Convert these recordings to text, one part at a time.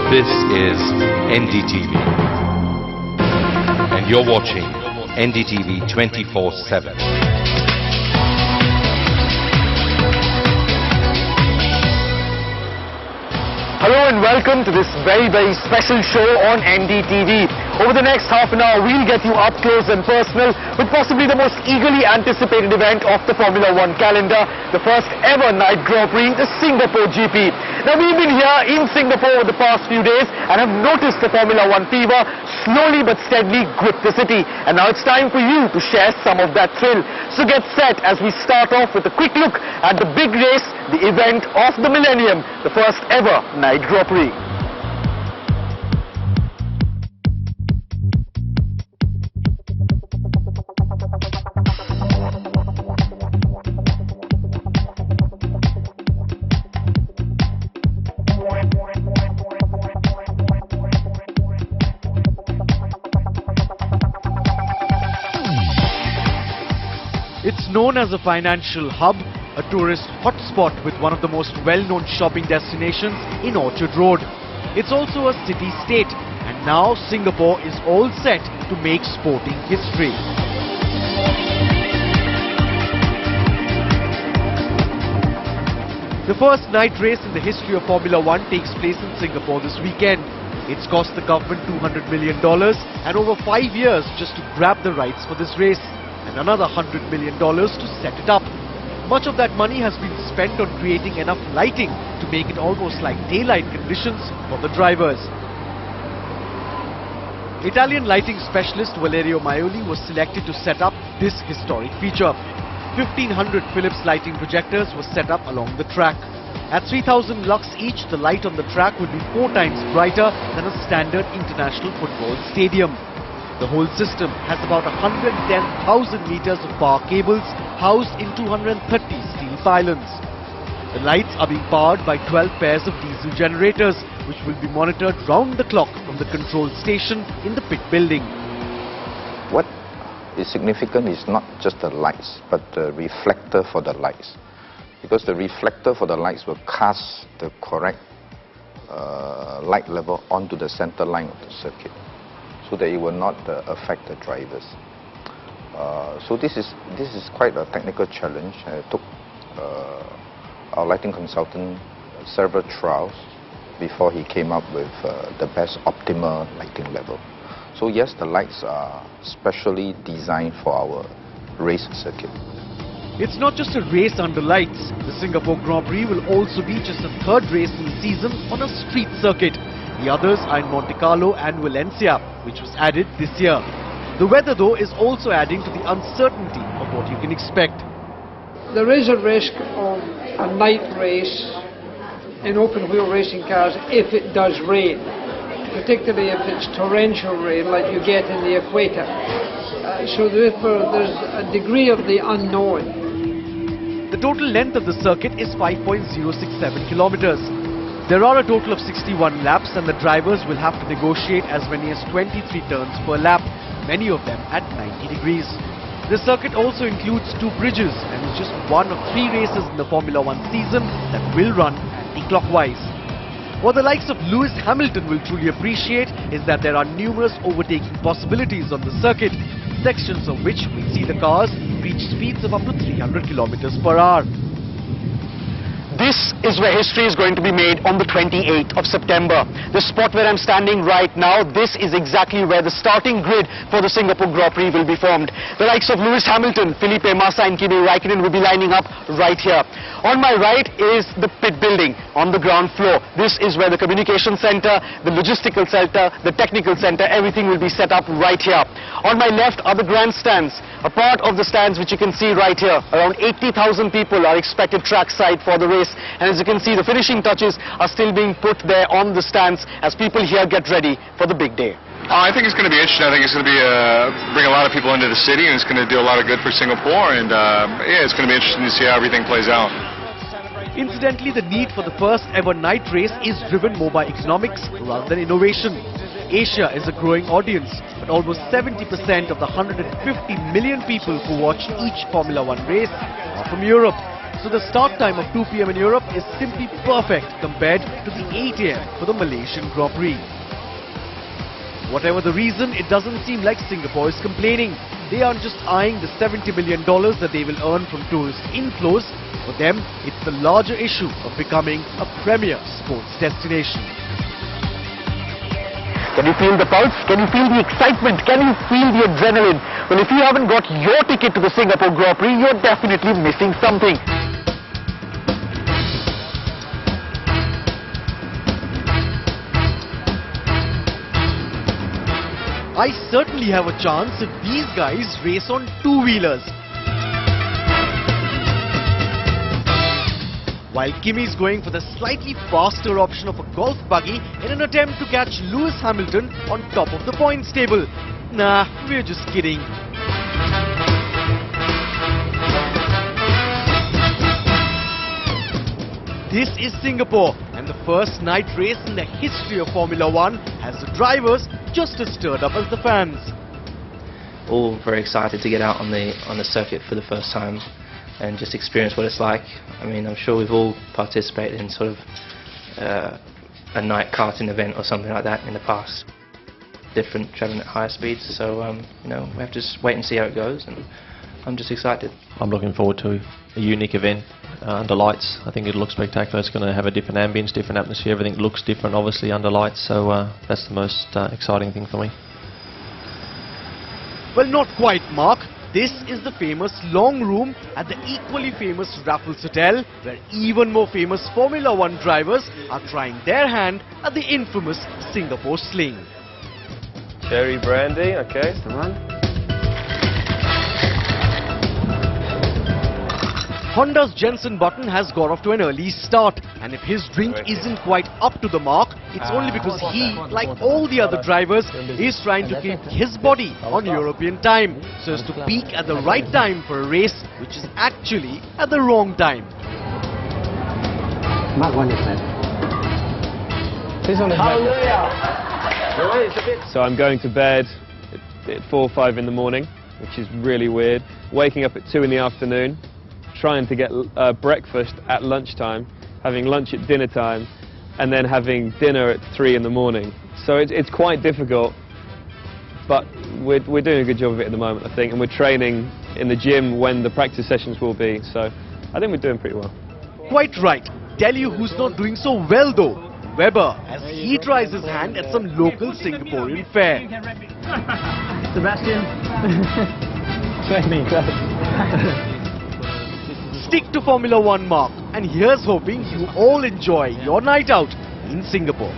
This is NDTV, and you're watching NDTV 24/7. Hello and welcome to this very special show on NDTV. Over the next half an hour, we'll get you up close and personal with possibly the most eagerly anticipated event of the Formula One calendar, the first ever night Grand Prix, the Singapore GP. Now, we've been here in Singapore over the past few days and have noticed the Formula One fever slowly but steadily grip the city. And now it's time for you to share some of that thrill. So get set as we start off with a quick look at the big race, the event of the millennium, the first ever night Grand Prix. It's known as a financial hub, a tourist hotspot with one of the most well-known shopping destinations in Orchard Road. It's also a city-state, and now Singapore is all set to make sporting history. The first night race in the history of Formula One takes place in Singapore this weekend. It's cost the government $200 million and over 5 years just to grab the rights for this race, and another $100 million to set it up. Much of that money has been spent on creating enough lighting to make it almost like daylight conditions for the drivers. Italian lighting specialist Valerio Maioli was selected to set up this historic feature. 1,500 Philips lighting projectors were set up along the track. At 3,000 lux each, the light on the track would be 4 times brighter than a standard international football stadium. The whole system has about 110,000 meters of power cables housed in 230 steel pylons. The lights are being powered by 12 pairs of diesel generators, which will be monitored round the clock from the control station in the pit building. What is significant is not just the lights, but the reflector for the lights. Because the reflector for the lights will cast the correct light level onto the center line of the circuit, so that it will not affect the drivers. So this is quite a technical challenge. It took our lighting consultant several trials before he came up with the best optimal lighting level. So yes, the lights are specially designed for our race circuit. It's not just a race under lights. The Singapore Grand Prix will also be just the third race in the season on a street circuit. The others are in Monte Carlo and Valencia, which was added this year. The weather, though, is also adding to the uncertainty of what you can expect. There is a risk of a night race in open-wheel racing cars if it does rain, particularly if it's torrential rain like you get in the equator. So therefore there's a degree of the unknown. The total length of the circuit is 5.067 kilometers. There are a total of 61 laps, and the drivers will have to negotiate as many as 23 turns per lap, many of them at 90 degrees. The circuit also includes 2 bridges and is just one of 3 races in the Formula One season that will run anti-clockwise. What the likes of Lewis Hamilton will truly appreciate is that there are numerous overtaking possibilities on the circuit, sections of which will see the cars reach speeds of up to 300 kilometers per hour. This is where history is going to be made on the 28th of September. The spot where I'm standing right now, this is exactly where the starting grid for the Singapore Grand Prix will be formed. The likes of Lewis Hamilton, Felipe Massa and Kimi Raikkonen will be lining up right here. On my right is the pit building on the ground floor. This is where the communication center, the logistical center, the technical center, everything will be set up right here. On my left are the grandstands. A part of the stands which you can see right here. Around 80,000 people are expected trackside for the race. And as you can see, the finishing touches are still being put there on the stands as people here get ready for the big day. I think it's going to be interesting. I think it's going to be bring a lot of people into the city, and it's going to do a lot of good for Singapore. And yeah, it's going to be interesting to see how everything plays out. Incidentally, the need for the first ever night race is driven more by economics rather than innovation. Asia is a growing audience, but almost 70% of the 150 million people who watch each Formula One race are from Europe. So the start time of 2 p.m. in Europe is simply perfect compared to the 8 a.m. for the Malaysian Grand Prix. Whatever the reason, it doesn't seem like Singapore is complaining. They aren't just eyeing the $70 million that they will earn from tourist inflows. For them, it's the larger issue of becoming a premier sports destination. Can you feel the pulse? Can you feel the excitement? Can you feel the adrenaline? Well, if you haven't got your ticket to the Singapore Grand Prix, you're definitely missing something. I certainly have a chance if these guys race on two-wheelers. While Kimmy's going for the slightly faster option of a golf buggy in an attempt to catch Lewis Hamilton on top of the points table. Nah, we're just kidding. This is Singapore, and the first night race in the history of Formula One has the drivers just as stirred up as the fans. All very excited to get out on the circuit for the first time and just experience what it's like. I mean, I'm sure we've all participated in sort of a night karting event or something like that in the past. Different, traveling at higher speeds, so you know, we have to just wait and see how it goes, and I'm just excited. I'm looking forward to a unique event under lights. I think it'll look spectacular. It's going to have a different ambience, different atmosphere. Everything looks different, obviously, under lights. So that's the most exciting thing for me. Well, not quite, Mark. This is the famous long room at the equally famous Raffles Hotel, where even more famous Formula One drivers are trying their hand at the infamous Singapore Sling. Cherry brandy, okay, it's the one. Honda's Jenson Button has got off to an early start, and if his drink isn't quite up to the mark, it's only because he, like all the other drivers, is trying to keep his body on European time, so as to peak at the right time for a race, which is actually at the wrong time. Mark 1 is that. This one is So I'm going to bed at 4 or 5 in the morning, which is really weird. Waking up at 2 in the afternoon, trying to get breakfast at lunchtime, having lunch at dinner time, and then having dinner at 3 in the morning. So it's quite difficult, but we're doing a good job of it at the moment, I think, and we're training in the gym when the practice sessions will be, so I think we're doing pretty well. Quite right. Tell you who's not doing so well though. Weber, as he tries his hand at some local Singaporean fare. Sebastian. Try me. Stick to Formula One, Mark, and here's hoping you all enjoy your night out in Singapore.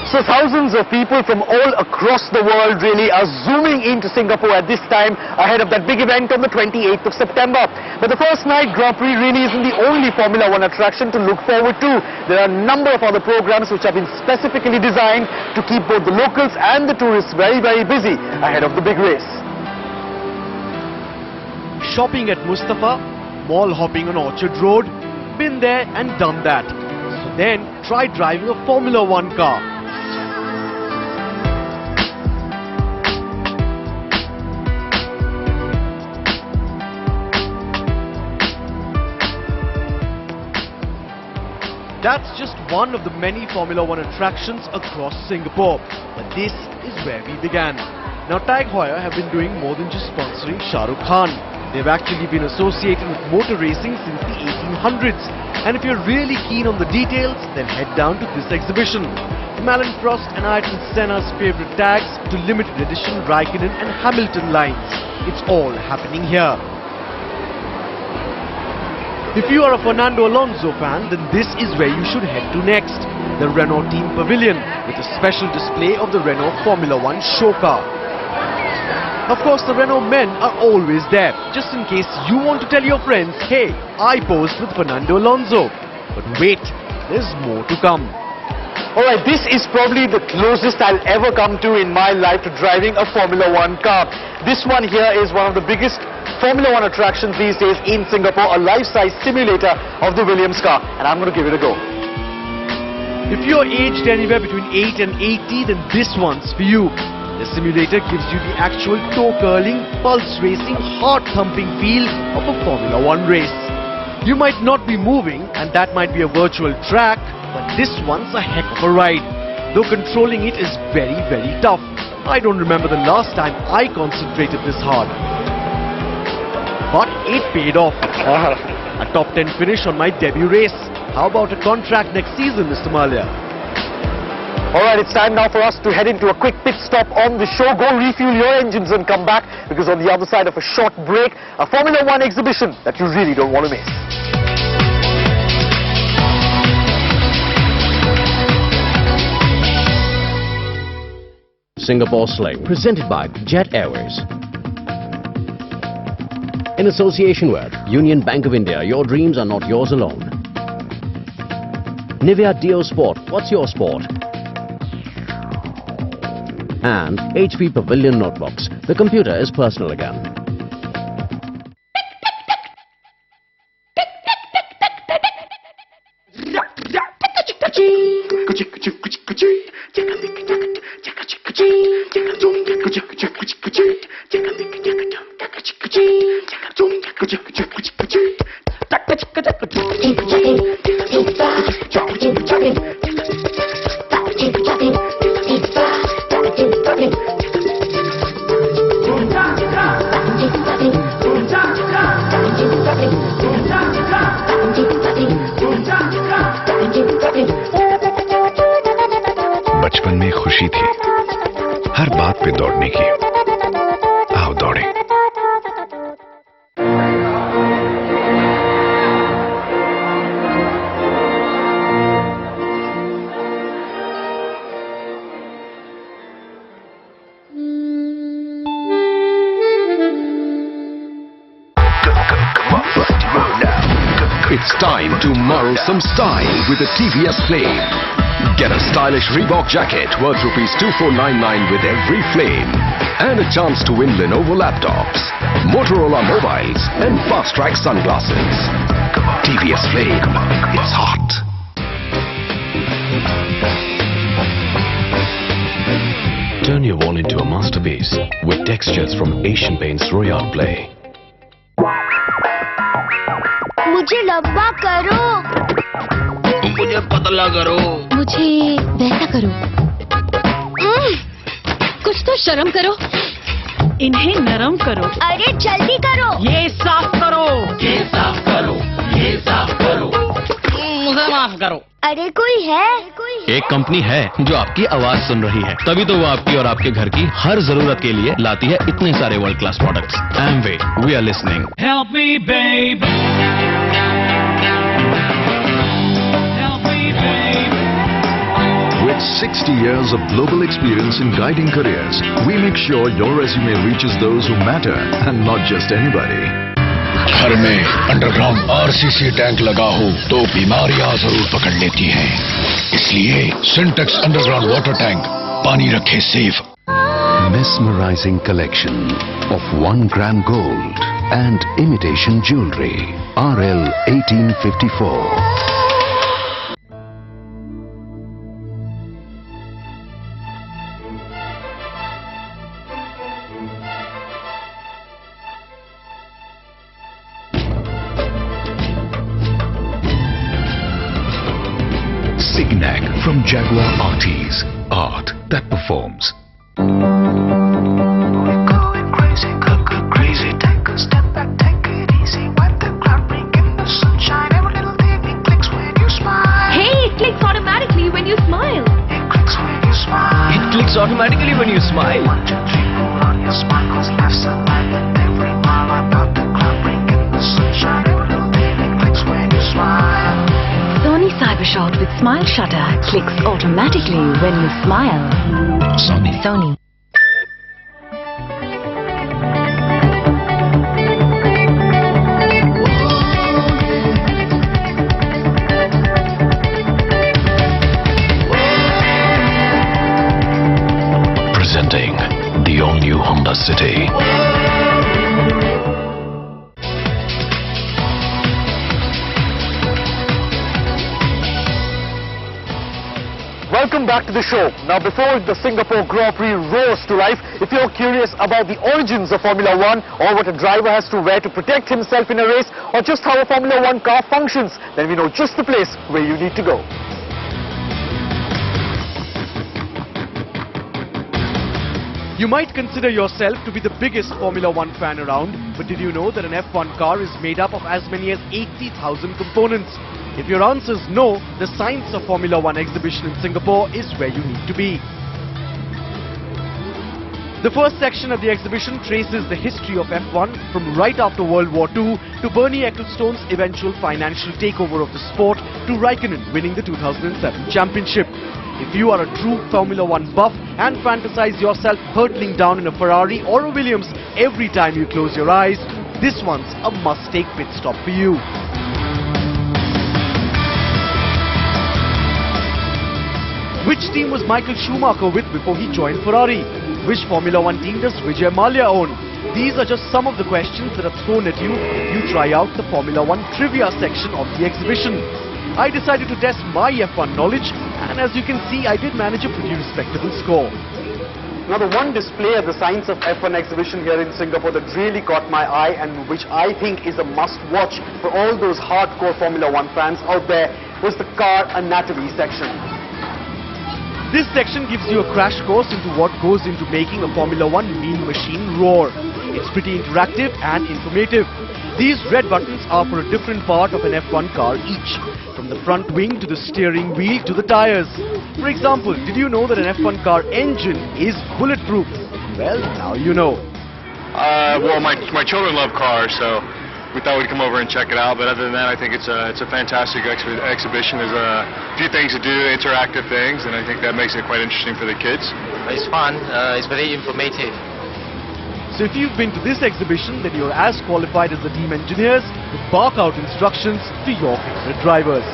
So thousands of people from all across the world really are zooming into Singapore at this time ahead of that big event on the 28th of September. But the first night Grand Prix really isn't the only Formula One attraction to look forward to. There are a number of other programs which have been specifically designed to keep both the locals and the tourists very, very busy ahead of the big race. Shopping at Mustafa, mall hopping on Orchard Road, been there and done that. So then try driving a Formula One car. That's just one of the many Formula One attractions across Singapore. But this is where we began. Now Tag Heuer have been doing more than just sponsoring Shah Rukh Khan. They've actually been associated with motor racing since the 1800s. And if you're really keen on the details, then head down to this exhibition. From Alan Prost and Ayrton Senna's favourite tags to limited edition Raikkonen and Hamilton lines. It's all happening here. If you are a Fernando Alonso fan, then this is where you should head to next. The Renault Team Pavilion, with a special display of the Renault Formula One show car. Of course, the Renault men are always there, just in case you want to tell your friends, hey, I posed with Fernando Alonso. But wait, there's more to come. Alright, this is probably the closest I'll ever come to in my life to driving a Formula One car. This one here is one of the biggest Formula One attractions these days in Singapore, a life-size simulator of the Williams car, and I'm going to give it a go. If you're aged anywhere between 8 and 80, then this one's for you. The simulator gives you the actual toe-curling, pulse-racing, heart-thumping feel of a Formula 1 race. You might not be moving, and that might be a virtual track, but this one's a heck of a ride. Though controlling it is very, very tough. I don't remember the last time I concentrated this hard. But it paid off. A top 10 finish on my debut race. How about a contract next season, Mr. Malia? Alright, it's time now for us to head into a quick pit stop on the show. Go refuel your engines and come back, because on the other side of a short break, a Formula 1 exhibition that you really don't want to miss. Singapore Sling, presented by Jet Airways. In association with Union Bank of India, your dreams are not yours alone. Nivea Deo Sport, what's your sport? And HP Pavilion Notebooks, the computer is personal again. बचपन में खुशी थी हर बात पे दौड़ने की। आओ दौड़ें। It's time to borrow some style with a TVS Flame. Get a stylish Reebok jacket worth ₹2499 with every flame. And a chance to win Lenovo laptops, Motorola mobiles and fast-track sunglasses. TVS Flame, it's hot. Turn your wall into a masterpiece with textures from Asian Paints Royale Play. मुझे लंबा करो, मुझे पतला करो, मुझे वैसा करो। कुछ तो शर्म करो, इन्हें नरम करो। अरे जल्दी करो, ये साफ करो, ये साफ करो, ये साफ करो, मुझे माफ करो। अरे कोई है? एक कंपनी है जो आपकी आवाज सुन रही है, तभी तो वो आपकी और आपके घर की हर जरूरत के लिए लाती है इतने सारे world class products. Amway, we are listening. Help me, babe. With 60 years of global experience in guiding careers, we make sure your resume reaches those who matter and not just anybody. घर में underground RCC tank लगा हो तो बीमारियां जरूर पकड़ लेती हैं, इसलिए सिंटेक्स अंडरग्राउंड वाटर टैंक पानी रखे safe. Mesmerizing collection of 1 gram gold and imitation jewelry. RL 1854. Signac from Jaguar RTs. Art that performs. Automatically when you smile. Sony Cybershock with Smile Shutter clicks automatically when you smile. Sony. Presenting the all-new Honda City. Welcome welcome back to the show. Now, before the Singapore Grand Prix roars to life, if you're curious about the origins of Formula One, or what a driver has to wear to protect himself in a race, or just how a Formula One car functions, then we know just the place where you need to go. You might consider yourself to be the biggest Formula One fan around, but did you know that an F1 car is made up of as many as 80,000 components? If your answer is no, the Science of Formula One exhibition in Singapore is where you need to be. The first section of the exhibition traces the history of F1 from right after World War II to Bernie Ecclestone's eventual financial takeover of the sport to Raikkonen winning the 2007 championship. If you are a true Formula One buff and fantasize yourself hurtling down in a Ferrari or a Williams every time you close your eyes, this one's a must-take pit stop for you. Which team was Michael Schumacher with before he joined Ferrari? Which Formula One team does Vijay Mallya own? These are just some of the questions that are thrown at you if you try out the Formula One trivia section of the exhibition. I decided to test my F1 knowledge, and as you can see, I did manage a pretty respectable score. Now, the one display at the Science of F1 exhibition here in Singapore that really caught my eye and which I think is a must-watch for all those hardcore Formula One fans out there was the car anatomy section. This section gives you a crash course into what goes into making a Formula One mean machine roar. It's pretty interactive and informative. These red buttons are for a different part of an F1 car each, from the front wing to the steering wheel to the tires. For example, did you know that an F1 car engine is bulletproof? Well, now you know. Well, my children love cars, so we thought we'd come over and check it out. But other than that, I think it's a fantastic exhibition. There's a few things to do, interactive things, and I think that makes it quite interesting for the kids. It's fun. It's very informative. So if you've been to this exhibition, then you're as qualified as the team engineers to bark out instructions to your favorite drivers.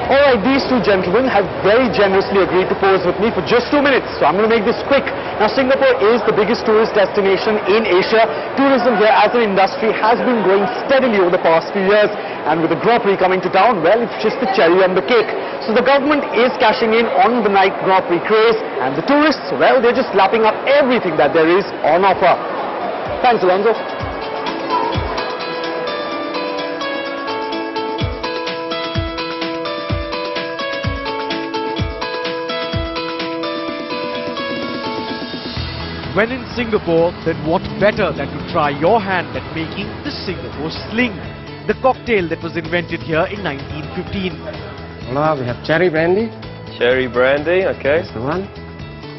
Alright, these two gentlemen have very generously agreed to pose with me for just 2 minutes, so I'm going to make this quick. Now, Singapore is the biggest tourist destination in Asia. Tourism here as an industry has been growing steadily over the past few years, and with the Grand Prix coming to town, well, it's just the cherry on the cake. So the government is cashing in on the night Grand Prix craze, and the tourists, well, they're just lapping up everything that there is on offer. Thanks, Alonso. When in Singapore, then what better than to try your hand at making the Singapore Sling, the cocktail that was invented here in 1915. Now we have cherry brandy. Cherry brandy, okay. That's the one.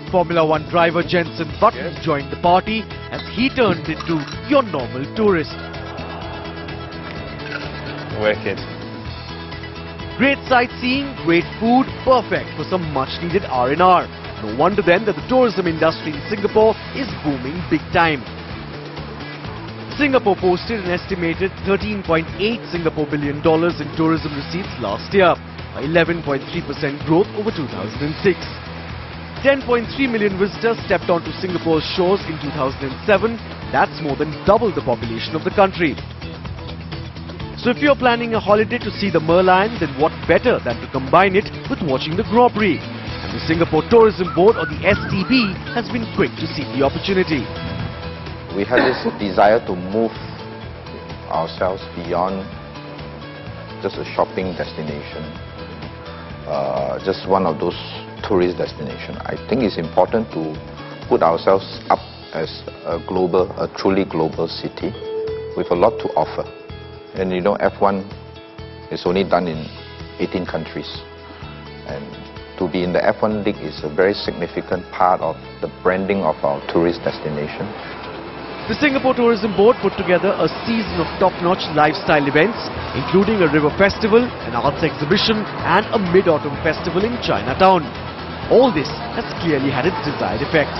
Formula One driver Jenson Button joined the party as he turned into your normal tourist. Wicked. Great sightseeing, great food, perfect for some much-needed R&R. No wonder then that the tourism industry in Singapore is booming big time. Singapore posted an estimated $13.8 billion in tourism receipts last year, a 11.3% growth over 2006. 10.3 million visitors stepped onto Singapore's shores in 2007. That's more than double the population of the country. So if you're planning a holiday to see the Merlion, then what better than to combine it with watching the Grand Prix? And the Singapore Tourism Board, or the STB, has been quick to seize the opportunity. We had this desire to move ourselves beyond just a shopping destination, just one of those tourist destinations. I think it's important to put ourselves up as a truly global city with a lot to offer. And you know, F1 is only done in 18 countries. And to be in the F1 League is a very significant part of the branding of our tourist destination. The Singapore Tourism Board put together a season of top-notch lifestyle events, including a river festival, an arts exhibition, and a mid-autumn festival in Chinatown. All this has clearly had its desired effect.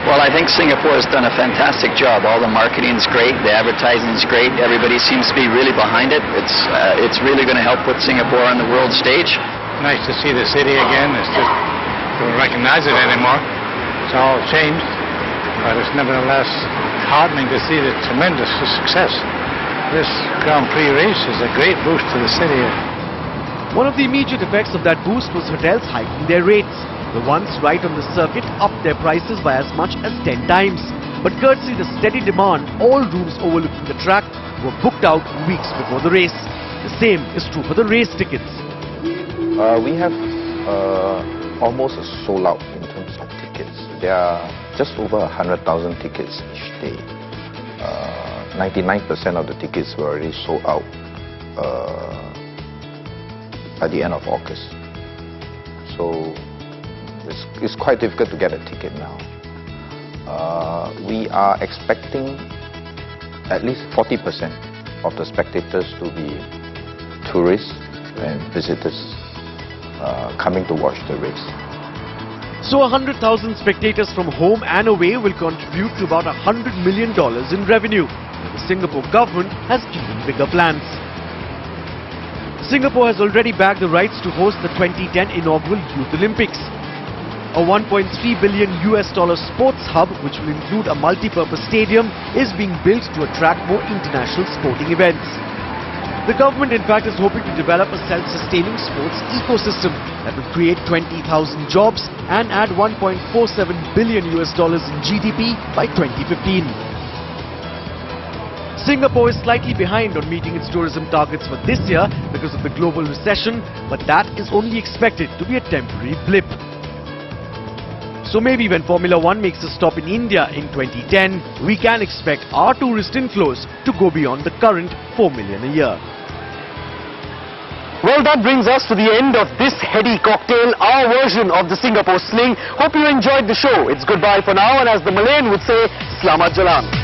Well, I think Singapore has done a fantastic job. All the marketing is great, the advertising is great. Everybody seems to be really behind it. It's really going to help put Singapore on the world stage. Nice to see the city again. It's just don't recognize it anymore. It's all changed, but it's nevertheless heartening to see the tremendous success. This Grand Prix race is a great boost to the city. One of the immediate effects of that boost was hotels hiking their rates. The ones right on the circuit upped their prices by as much as 10 times. But courtesy the steady demand, all rooms overlooking the track were booked out weeks before the race. The same is true for the race tickets. We have almost a sold out in terms of tickets. There are just over 100,000 tickets each day. 99% of the tickets were already sold out at the end of August. So it's quite difficult to get a ticket now. We are expecting at least 40% of the spectators to be tourists and visitors coming to watch the race. So 100,000 spectators from home and away will contribute to about $100 million in revenue. The Singapore government has even bigger plans. Singapore has already bagged the rights to host the 2010 inaugural Youth Olympics. A $1.3 billion sports hub, which will include a multi-purpose stadium, is being built to attract more international sporting events. The government, in fact, is hoping to develop a self-sustaining sports ecosystem that will create 20,000 jobs and add $1.47 billion in GDP by 2015. Singapore is slightly behind on meeting its tourism targets for this year because of the global recession, but that is only expected to be a temporary blip. So maybe when Formula One makes a stop in India in 2010, we can expect our tourist inflows to go beyond the current 4 million a year. Well, that brings us to the end of this heady cocktail, our version of the Singapore Sling. Hope you enjoyed the show. It's goodbye for now, and as the Malayan would say, Selamat Jalan.